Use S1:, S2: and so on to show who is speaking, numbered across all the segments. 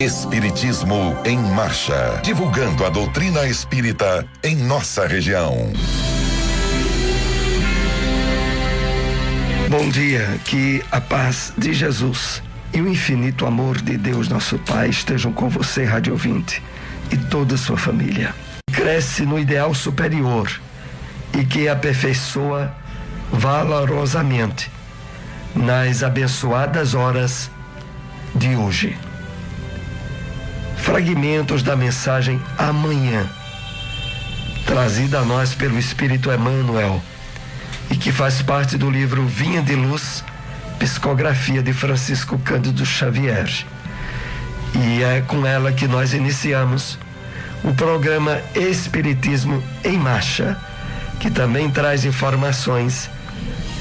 S1: Espiritismo em Marcha, divulgando a doutrina espírita em nossa região.
S2: Bom dia, que a paz de Jesus e o infinito amor de Deus nosso Pai estejam com você, rádio ouvinte, e toda a sua família. Cresce no ideal superior e que aperfeiçoa valorosamente nas abençoadas horas de hoje. Fragmentos da mensagem Amanhã, trazida a nós pelo Espírito Emmanuel, e que faz parte do livro Vinha de Luz, psicografia de Francisco Cândido Xavier. E é com ela que nós iniciamos o programa Espiritismo em Marcha, que também traz informações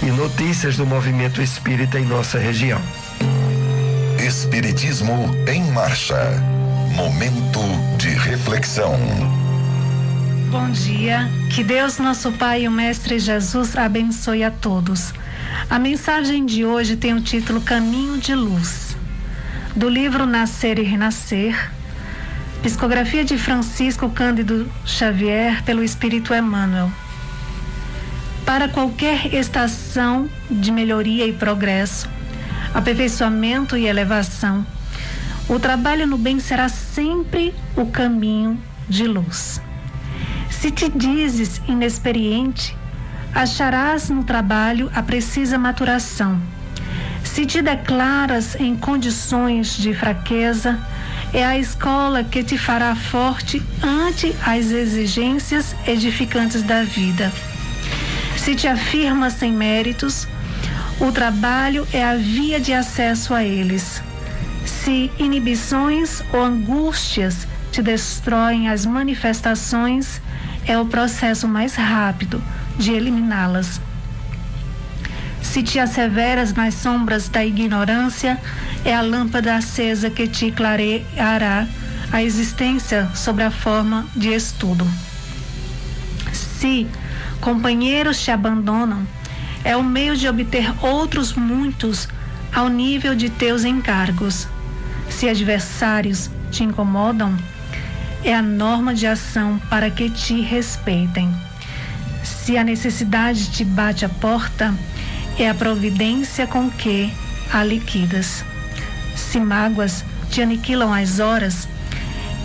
S2: e notícias do movimento espírita em nossa região.
S1: Espiritismo em Marcha. Momento de reflexão.
S3: Bom dia, que Deus nosso Pai e o Mestre Jesus abençoe a todos. A mensagem de hoje tem o título Caminho de Luz, do livro Nascer e Renascer, psicografia de Francisco Cândido Xavier pelo Espírito Emmanuel. Para qualquer estação de melhoria e progresso, aperfeiçoamento e elevação, o trabalho no bem será sempre o caminho de luz. Se te dizes inexperiente, acharás no trabalho a precisa maturação. Se te declaras em condições de fraqueza, é a escola que te fará forte ante as exigências edificantes da vida. Se te afirmas sem méritos, o trabalho é a via de acesso a eles. Se inibições ou angústias te destroem as manifestações, é o processo mais rápido de eliminá-las. Se te asseveras nas sombras da ignorância, é a lâmpada acesa que te clareará a existência sob a forma de estudo. Se companheiros te abandonam, é o meio de obter outros muitos ao nível de teus encargos. Se adversários te incomodam, é a norma de ação para que te respeitem. Se a necessidade te bate à porta, é a providência com que a liquidas. Se mágoas te aniquilam as horas,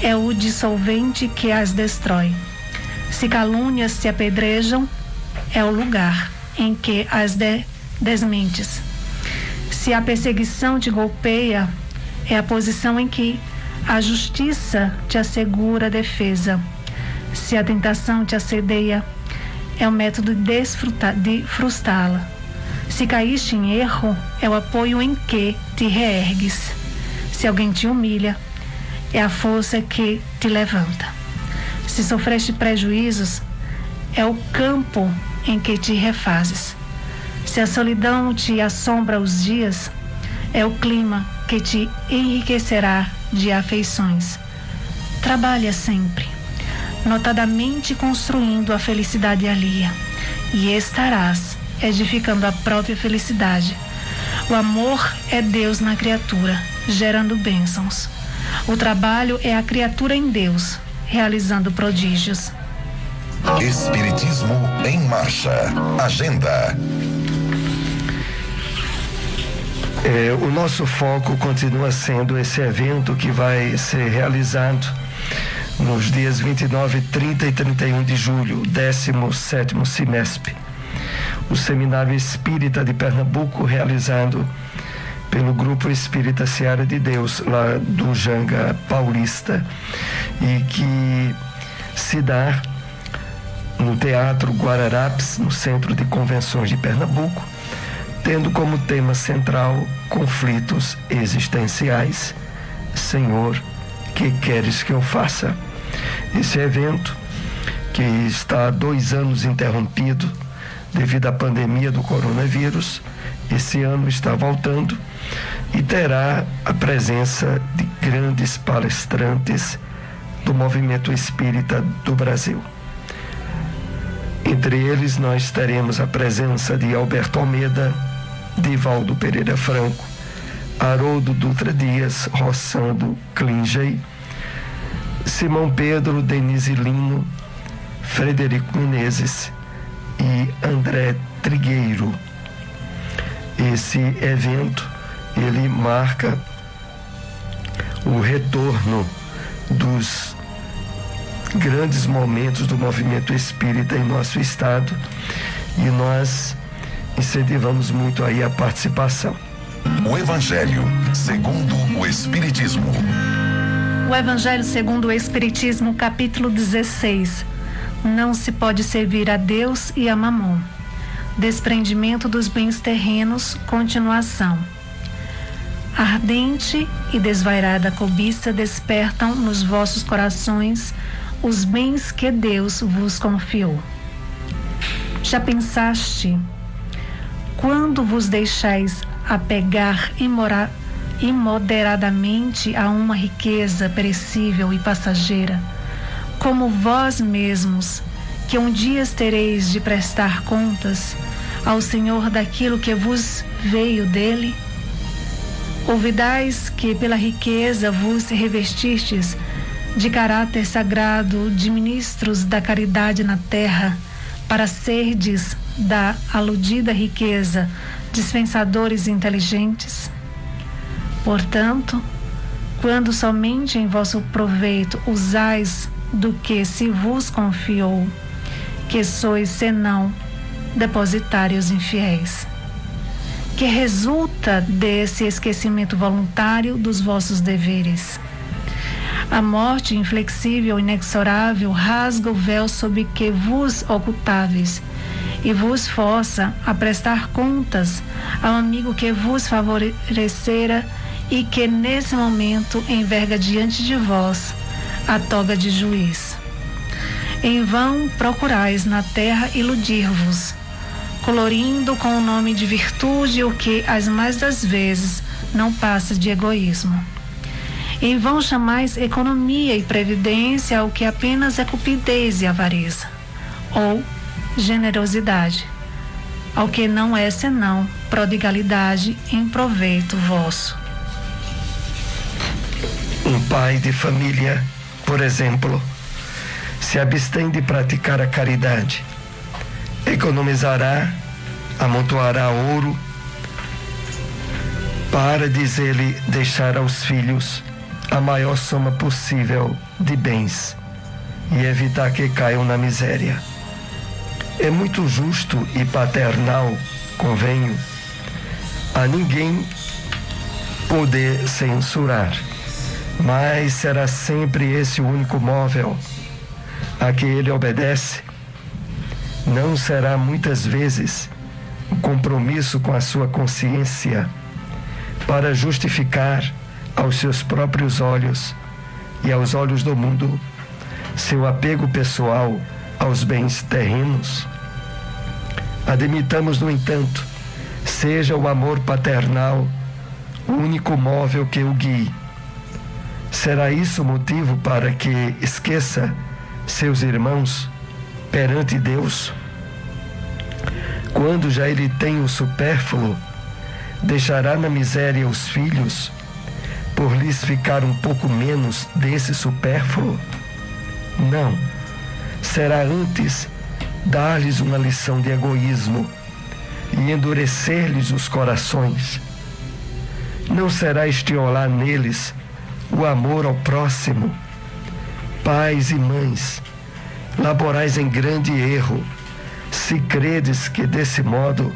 S3: é o dissolvente que as destrói. Se calúnias te apedrejam, é o lugar em que as desmentes. Se a perseguição te golpeia, é a posição em que a justiça te assegura a defesa. Se a tentação te assedeia, é o método de frustrá-la. Se caíste em erro, é o apoio em que te reergues. Se alguém te humilha, é a força que te levanta. Se sofreste prejuízos, é o campo em que te refazes. Se a solidão te assombra os dias, é o clima que te enriquecerá de afeições. Trabalha sempre, notadamente construindo a felicidade alheia, e estarás edificando a própria felicidade. O amor é Deus na criatura, gerando bênçãos. O trabalho é a criatura em Deus, realizando prodígios.
S1: Espiritismo em Marcha. Agenda.
S2: O nosso foco continua sendo esse evento que vai ser realizado nos dias 29, 30 e 31 de julho, 17º Semesp. O Seminário Espírita de Pernambuco, realizado pelo Grupo Espírita Seara de Deus, lá do Janga Paulista, e que se dá no Teatro Guararapes, no Centro de Convenções de Pernambuco, tendo como tema central conflitos existenciais. Senhor, que queres que eu faça? Esse evento, que está há 2 anos interrompido devido à pandemia do coronavírus, esse ano está voltando e terá a presença de grandes palestrantes do movimento espírita do Brasil. Entre eles nós teremos a presença de Alberto Almeida, Divaldo Pereira Franco, Haroldo Dutra Dias, Roçando Klingey, Simão Pedro, Denise Lino, Frederico Menezes e André Trigueiro. Esse evento, ele marca o retorno dos grandes momentos do movimento espírita em nosso estado, e nós incentivamos muito aí a participação.
S1: O Evangelho segundo o Espiritismo.
S3: O Evangelho segundo o Espiritismo, capítulo 16. Não se pode servir a Deus e a Mamon. Desprendimento dos bens terrenos, continuação. Ardente e desvairada cobiça despertam nos vossos corações os bens que Deus vos confiou. Já pensaste, quando vos deixais apegar imoderadamente a uma riqueza perecível e passageira, como vós mesmos, que um dia tereis de prestar contas ao Senhor daquilo que vos veio dele? Olvidais que pela riqueza vos revestistes de caráter sagrado, de ministros da caridade na terra, para serdes da aludida riqueza dispensadores inteligentes? Portanto, quando somente em vosso proveito usais do que se vos confiou, que sois senão depositários infiéis, que resulta desse esquecimento voluntário dos vossos deveres. A morte inflexível e inexorável rasga o véu sob que vos ocultáveis e vos força a prestar contas ao amigo que vos favorecera e que nesse momento enverga diante de vós a toga de juiz. Em vão procurais na terra iludir-vos, colorindo com o nome de virtude o que as mais das vezes não passa de egoísmo. Em vão chamais economia e previdência ao que apenas é cupidez e avareza, ou generosidade, ao que não é senão prodigalidade em proveito vosso.
S2: Um pai de família, por exemplo, se abstém de praticar a caridade, economizará, amontoará ouro para, diz ele, deixar aos filhos a maior soma possível de bens e evitar que caiam na miséria. É muito justo e paternal, convenho, a ninguém poder censurar, mas será sempre esse o único móvel a que ele obedece? Não será muitas vezes um compromisso com a sua consciência para justificar aos seus próprios olhos e aos olhos do mundo seu apego pessoal aos bens terrenos? Admitamos, no entanto, seja o amor paternal o único móvel que o guie. Será isso motivo para que esqueça seus irmãos perante Deus? Quando já ele tem o supérfluo, deixará na miséria os filhos por lhes ficar um pouco menos desse supérfluo? Não. Será antes dar-lhes uma lição de egoísmo e endurecer-lhes os corações. Não será estiolar neles o amor ao próximo? Pais e mães, laborais em grande erro, se credes que desse modo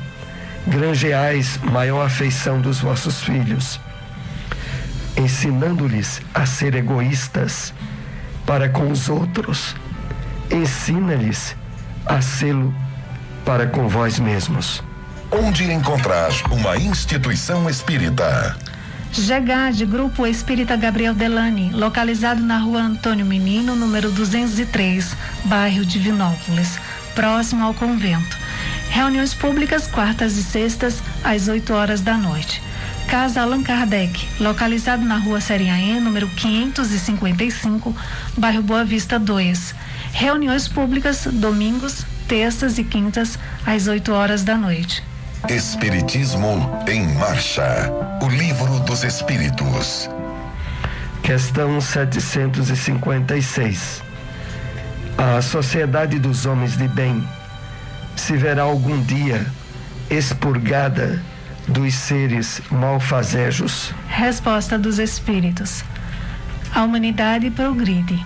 S2: granjeais maior afeição dos vossos filhos, ensinando-lhes a ser egoístas para com os outros. Ensina-lhes a sê-lo para com vós mesmos.
S1: Onde encontrar uma instituição espírita?
S3: GEGAD, Grupo Espírita Gabriel Delany, localizado na Rua Antônio Menino, número 203, bairro Divinópolis, próximo ao convento. Reuniões públicas quartas e sextas às 8 horas da noite. Casa Allan Kardec, localizado na Rua Seriaém, número 555, bairro Boa Vista 2. Reuniões públicas domingos, terças e quintas às 8 horas da noite.
S1: Espiritismo em Marcha. O Livro dos Espíritos.
S2: Questão 756. A sociedade dos homens de bem se verá algum dia expurgada dos seres malfazejos?
S3: Resposta dos Espíritos. A humanidade progride.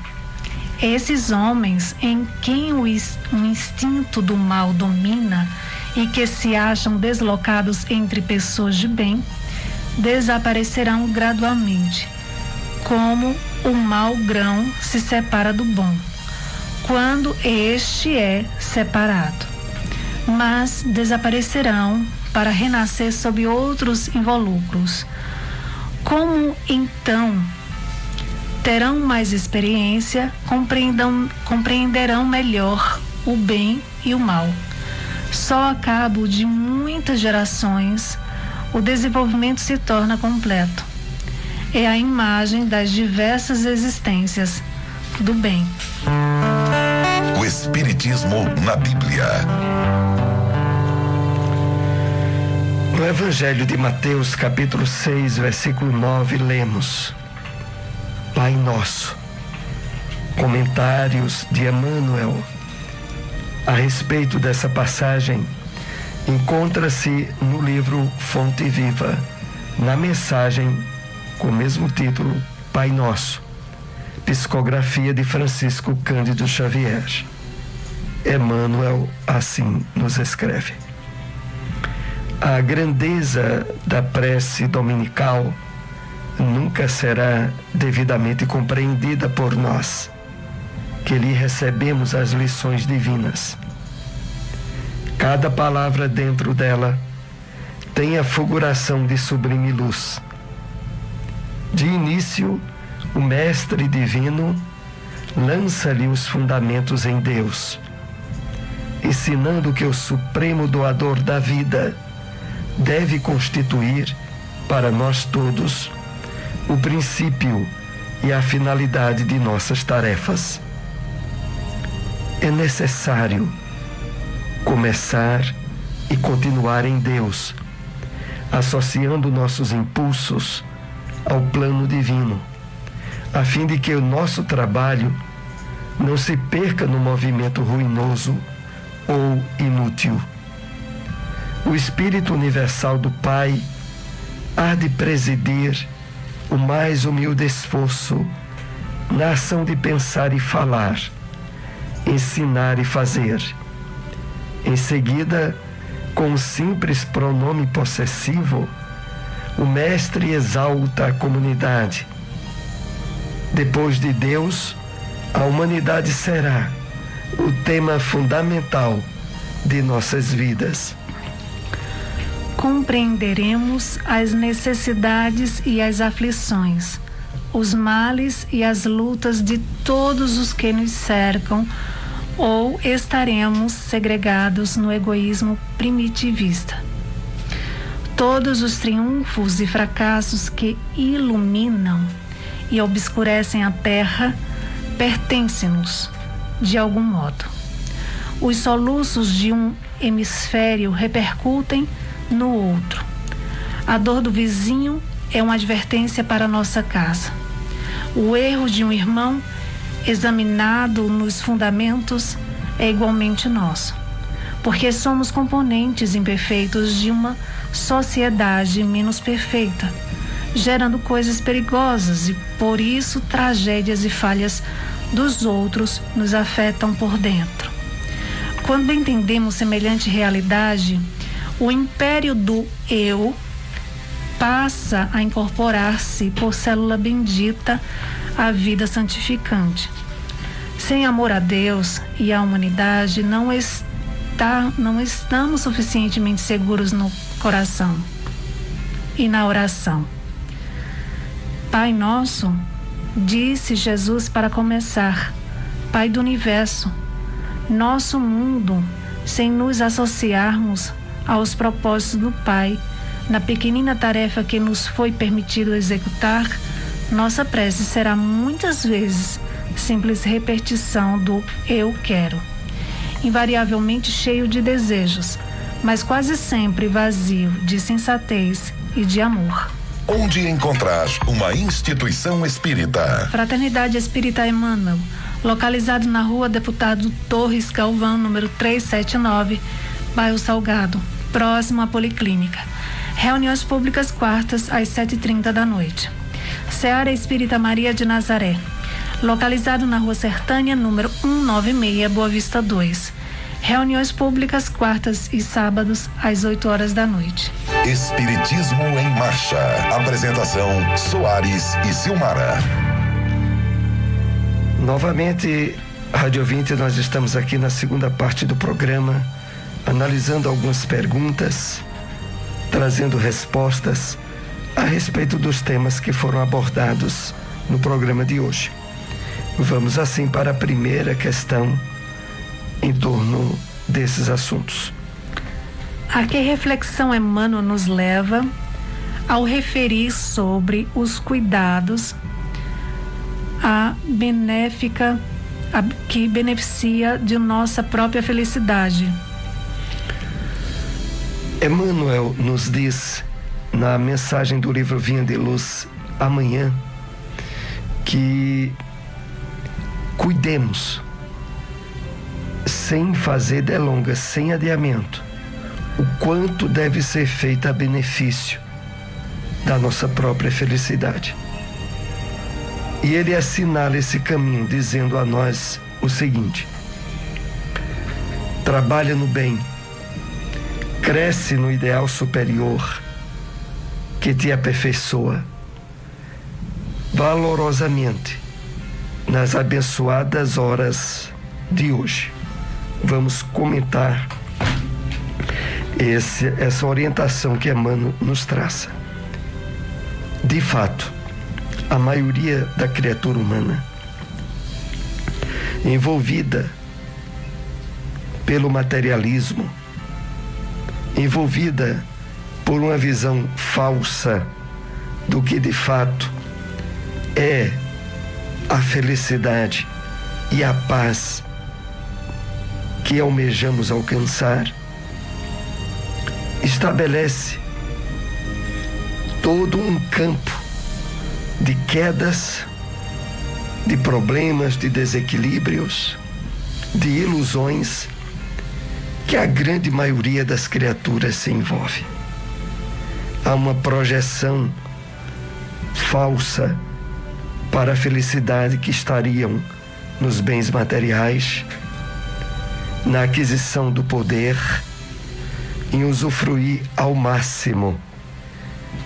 S3: Esses homens em quem o instinto do mal domina e que se acham deslocados entre pessoas de bem, desaparecerão gradualmente, como o mau grão se separa do bom, quando este é separado. Mas desaparecerão para renascer sob outros involucros. Como então terão mais experiência, compreenderão melhor o bem e o mal. Só a cabo de muitas gerações o desenvolvimento se torna completo. É a imagem das diversas existências do bem.
S1: O Espiritismo na Bíblia.
S2: No Evangelho de Mateus, capítulo 6, versículo 9, lemos: Pai Nosso. Comentários de Emmanuel a respeito dessa passagem encontra-se no livro Fonte Viva, na mensagem com o mesmo título, Pai Nosso, psicografia de Francisco Cândido Xavier. Emmanuel assim nos escreve: a grandeza da prece dominical nunca será devidamente compreendida por nós, que lhe recebemos as lições divinas. Cada palavra dentro dela tem a fulguração de sublime luz. De início, o Mestre Divino lança-lhe os fundamentos em Deus, ensinando que o Supremo Doador da vida deve constituir, para nós todos, o princípio e a finalidade de nossas tarefas. É necessário começar e continuar em Deus, associando nossos impulsos ao plano divino, a fim de que o nosso trabalho não se perca no movimento ruinoso ou inútil. O Espírito Universal do Pai há de presidir o mais humilde esforço na ação de pensar e falar, ensinar e fazer. Em seguida, com o simples pronome possessivo, o Mestre exalta a comunidade. Depois de Deus, a humanidade será o tema fundamental de nossas vidas.
S3: Compreenderemos as necessidades e as aflições, os males e as lutas de todos os que nos cercam, ou estaremos segregados no egoísmo primitivista. Todos os triunfos e fracassos que iluminam e obscurecem a terra pertencem-nos, de algum modo. Os soluços de um hemisfério repercutem no outro. A dor do vizinho é uma advertência para nossa casa. O erro de um irmão, examinado nos fundamentos, é igualmente nosso, porque somos componentes imperfeitos de uma sociedade menos perfeita, gerando coisas perigosas, e por isso tragédias e falhas dos outros nos afetam por dentro. Quando entendemos semelhante realidade, o império do eu passa a incorporar-se por célula bendita à vida santificante. Sem amor a Deus e à humanidade, não estamos suficientemente seguros no coração e na oração. Pai nosso, disse Jesus para começar, Pai do Universo, nosso mundo, sem nos associarmos aos propósitos do Pai, na pequenina tarefa que nos foi permitido executar, nossa prece será muitas vezes simples repetição do eu quero, invariavelmente cheio de desejos, mas quase sempre vazio de sensatez e de amor.
S1: Onde encontrar uma instituição espírita?
S3: Fraternidade Espírita Emmanuel, localizado na Rua Deputado Torres Galvão, número 379, bairro Salgado, próximo à Policlínica. Reuniões públicas quartas às 7h30 da noite. Seara Espírita Maria de Nazaré, localizado na Rua Sertânia, número 196, Boa Vista 2. Reuniões públicas quartas e sábados às 8h da noite.
S1: Espiritismo em Marcha. Apresentação: Soares e Silmara.
S2: Novamente, Rádio Ouvinte, nós estamos aqui na segunda parte do programa, analisando algumas perguntas, trazendo respostas a respeito dos temas que foram abordados no programa de hoje. Vamos assim para a primeira questão em torno desses assuntos.
S3: A que reflexão Emmanuel nos leva ao referir sobre os cuidados que beneficia de nossa própria felicidade?
S2: Emmanuel nos diz na mensagem do livro Vinha de Luz amanhã que cuidemos sem fazer delongas, sem adiamento, o quanto deve ser feito a benefício da nossa própria felicidade. E ele assinala esse caminho dizendo a nós o seguinte: trabalha no bem, cresce no ideal superior que te aperfeiçoa valorosamente nas abençoadas horas de hoje. Vamos comentar essa orientação que Emmanuel nos traça. De fato, a maioria da criatura humana, envolvida pelo materialismo, envolvida por uma visão falsa do que de fato é a felicidade e a paz que almejamos alcançar, estabelece todo um campo de quedas, de problemas, de desequilíbrios, de ilusões que a grande maioria das criaturas se envolve. Há uma projeção falsa para a felicidade que estariam nos bens materiais, na aquisição do poder, em usufruir ao máximo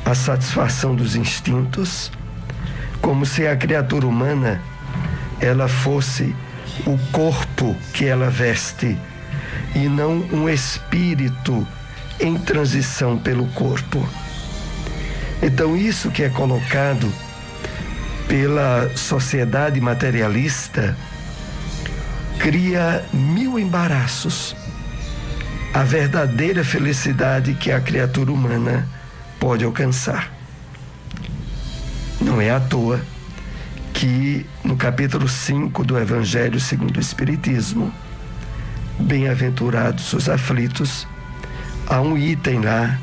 S2: a satisfação dos instintos, como se a criatura humana ela fosse o corpo que ela veste e não um espírito em transição pelo corpo. Então isso que é colocado pela sociedade materialista cria 1000 embaraços à verdadeira felicidade que a criatura humana pode alcançar. Não é à toa que no capítulo 5 do Evangelho segundo o Espiritismo, bem-aventurados os aflitos, há um item lá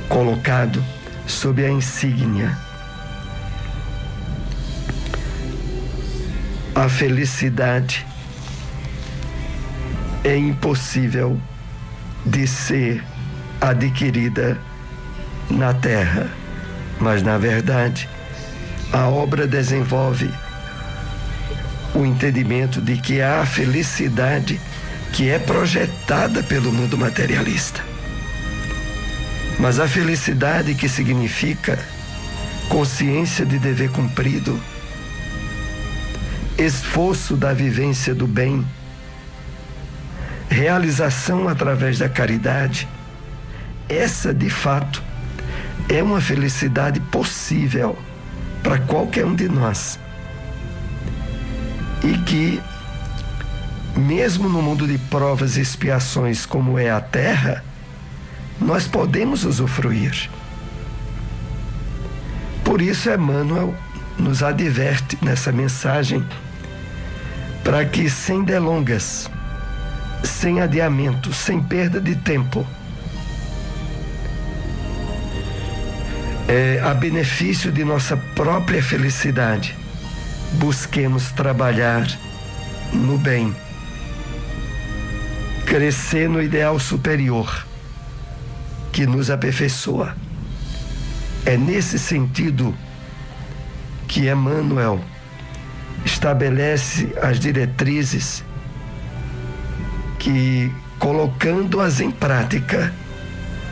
S2: colocado sob a insígnia: a felicidade é impossível de ser adquirida na terra, mas na verdade a obra desenvolve o entendimento de que há a felicidade que é projetada pelo mundo materialista. Mas a felicidade que significa consciência de dever cumprido, esforço da vivência do bem, realização através da caridade, essa de fato é uma felicidade possível para qualquer um de nós. E que, mesmo no mundo de provas e expiações como é a Terra, nós podemos usufruir. Por isso, Emmanuel nos adverte nessa mensagem para que, sem delongas, sem adiamento, sem perda de tempo. A benefício de nossa própria felicidade, busquemos trabalhar no bem, crescer no ideal superior que nos aperfeiçoa. É nesse sentido que Emmanuel estabelece as diretrizes que, colocando-as em prática,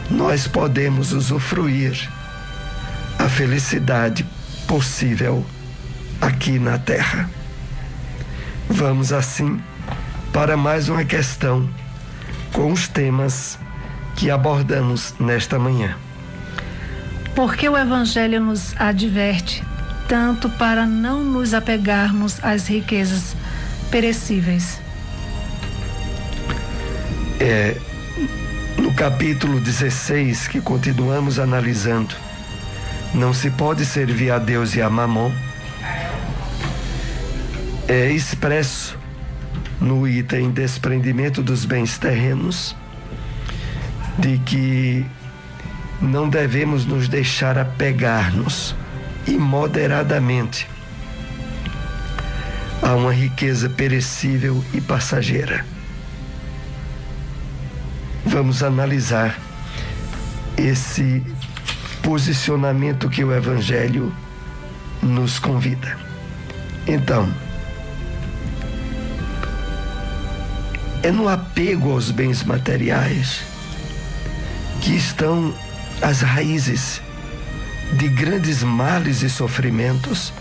S2: nós podemos usufruir a felicidade possível aqui na Terra. Vamos assim para mais uma questão com os temas que abordamos nesta manhã.
S3: Porque o Evangelho nos adverte tanto para não nos apegarmos às riquezas perecíveis?
S2: No capítulo 16, que continuamos analisando, não se pode servir a Deus e a Mamon, é expresso no item desprendimento dos bens terrenos, de que não devemos nos deixar apegar-nos imoderadamente a uma riqueza perecível e passageira. Vamos analisar esse posicionamento que o Evangelho nos convida. Então, é no apego aos bens materiais que estão as raízes de grandes males e sofrimentos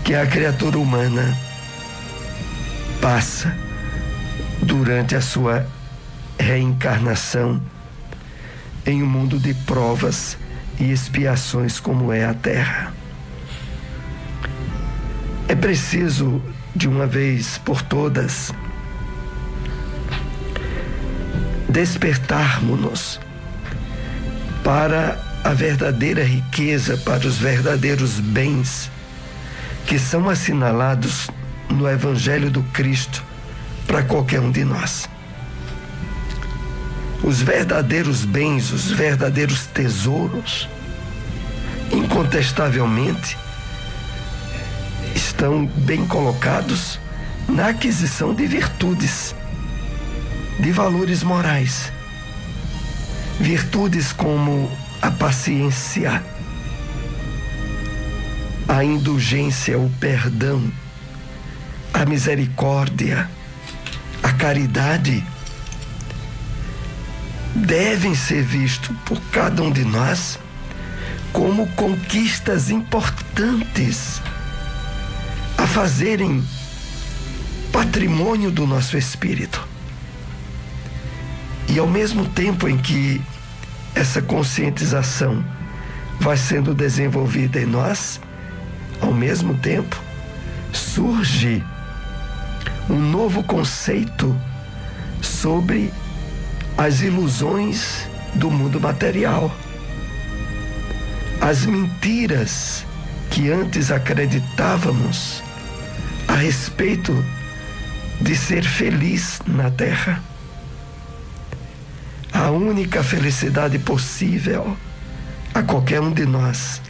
S2: que a criatura humana passa durante a sua reencarnação em um mundo de provas e expiações como é a Terra. É preciso, de uma vez por todas, despertarmos-nos para a verdadeira riqueza, para os verdadeiros bens que são assinalados no Evangelho do Cristo para qualquer um de nós. Os verdadeiros bens, os verdadeiros tesouros, incontestavelmente, estão bem colocados na aquisição de virtudes, de valores morais. Virtudes como a paciência, a indulgência, o perdão, a misericórdia, a caridade, devem ser vistos por cada um de nós como conquistas importantes a fazerem patrimônio do nosso espírito. E ao mesmo tempo em que essa conscientização vai sendo desenvolvida em nós, ao mesmo tempo surge um novo conceito sobre as ilusões do mundo material, as mentiras que antes acreditávamos a respeito de ser feliz na Terra. A única felicidade possível a qualquer um de nós.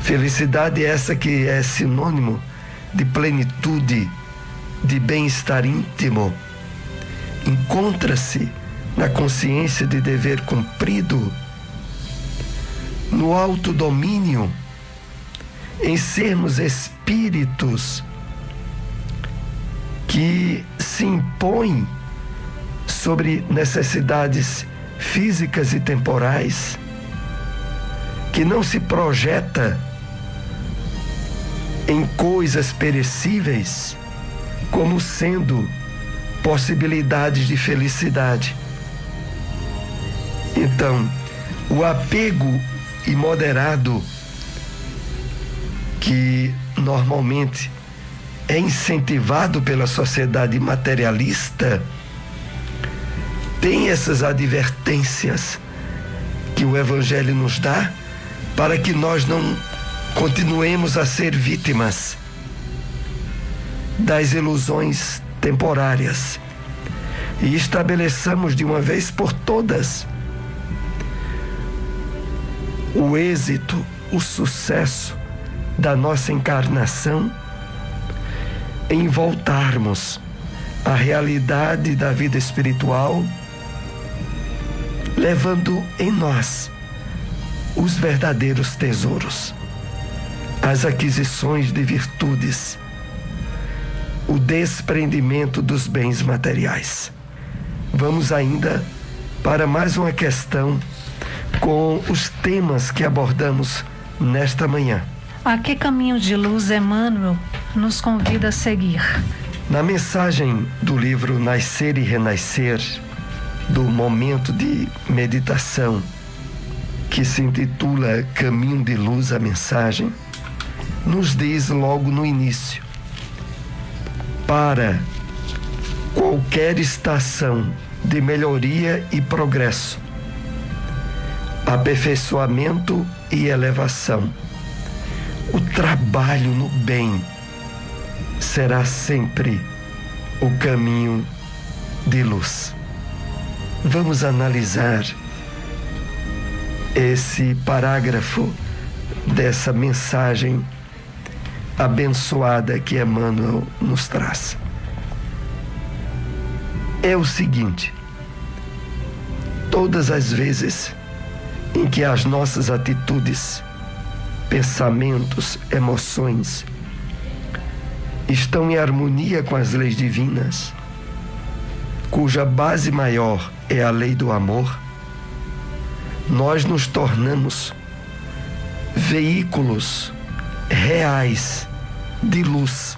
S2: Felicidade essa que é sinônimo de plenitude, de bem-estar íntimo, encontra-se na consciência de dever cumprido, no autodomínio, em sermos espíritos que se impõem sobre necessidades físicas e temporais, que não se projeta em coisas perecíveis como sendo possibilidades de felicidade. Então, o apego imoderado que normalmente é incentivado pela sociedade materialista tem essas advertências que o Evangelho nos dá para que nós não continuemos a ser vítimas das ilusões temporárias e estabeleçamos de uma vez por todas o êxito, o sucesso da nossa encarnação em voltarmos à realidade da vida espiritual, levando em nós os verdadeiros tesouros, as aquisições de virtudes, o desprendimento dos bens materiais. Vamos ainda para mais uma questão com os temas que abordamos nesta manhã.
S3: A que caminho de luz Emmanuel nos convida a seguir?
S2: Na mensagem do livro Nascer e Renascer, do momento de meditação, que se intitula Caminho de Luz, a mensagem, nos diz logo no início: para qualquer estação de melhoria e progresso, aperfeiçoamento e elevação, o trabalho no bem será sempre o caminho de luz. Vamos analisar esse parágrafo dessa mensagem abençoada que Emmanuel nos traz. É o seguinte: todas as vezes em que as nossas atitudes, pensamentos, emoções estão em harmonia com as leis divinas, cuja base maior é a lei do amor, nós nos tornamos veículos reais de luz,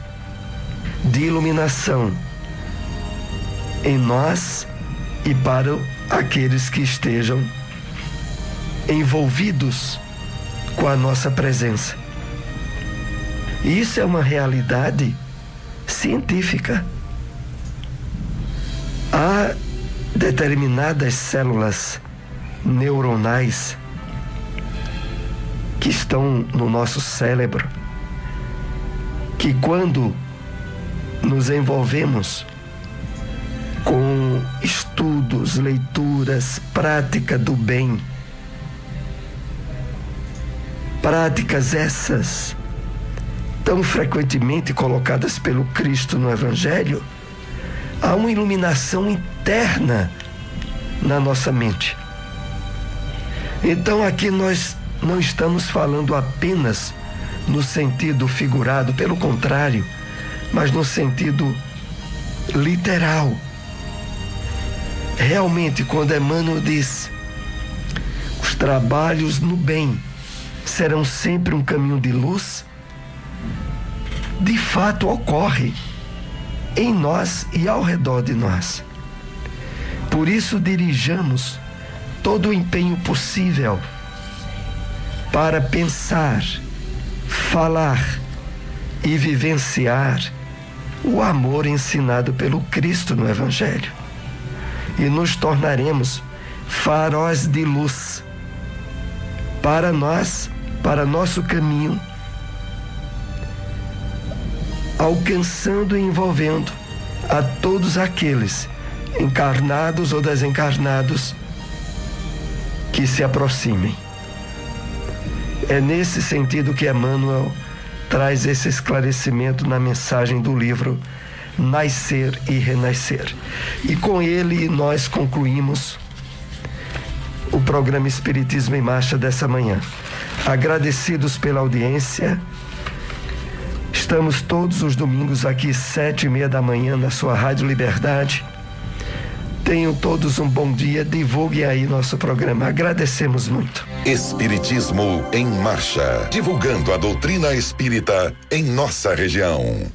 S2: de iluminação em nós e para aqueles que estejam envolvidos com a nossa presença. E isso é uma realidade científica. Há determinadas células neuronais que estão no nosso cérebro, que quando nos envolvemos com estudos, leituras, prática do bem, práticas essas tão frequentemente colocadas pelo Cristo no Evangelho, há uma iluminação interna na nossa mente. Então aqui nós não estamos falando apenas no sentido figurado, pelo contrário, mas no sentido literal. Realmente, quando Emmanuel diz: os trabalhos no bem serão sempre um caminho de luz, de fato ocorre em nós e ao redor de nós. Por isso, dirijamos todo o empenho possível para pensar, falar e vivenciar o amor ensinado pelo Cristo no Evangelho. E nos tornaremos faróis de luz para nós, para nosso caminho, alcançando e envolvendo a todos aqueles, encarnados ou desencarnados, que se aproximem. É nesse sentido que Emmanuel traz esse esclarecimento na mensagem do livro Nascer e Renascer. E com ele nós concluímos o programa Espiritismo em Marcha dessa manhã. Agradecidos pela audiência. Estamos todos os domingos aqui, 7:30 da manhã, na sua Rádio Liberdade. Tenham todos um bom dia, divulguem aí nosso programa. Agradecemos muito.
S1: Espiritismo em Marcha, divulgando a doutrina espírita em nossa região.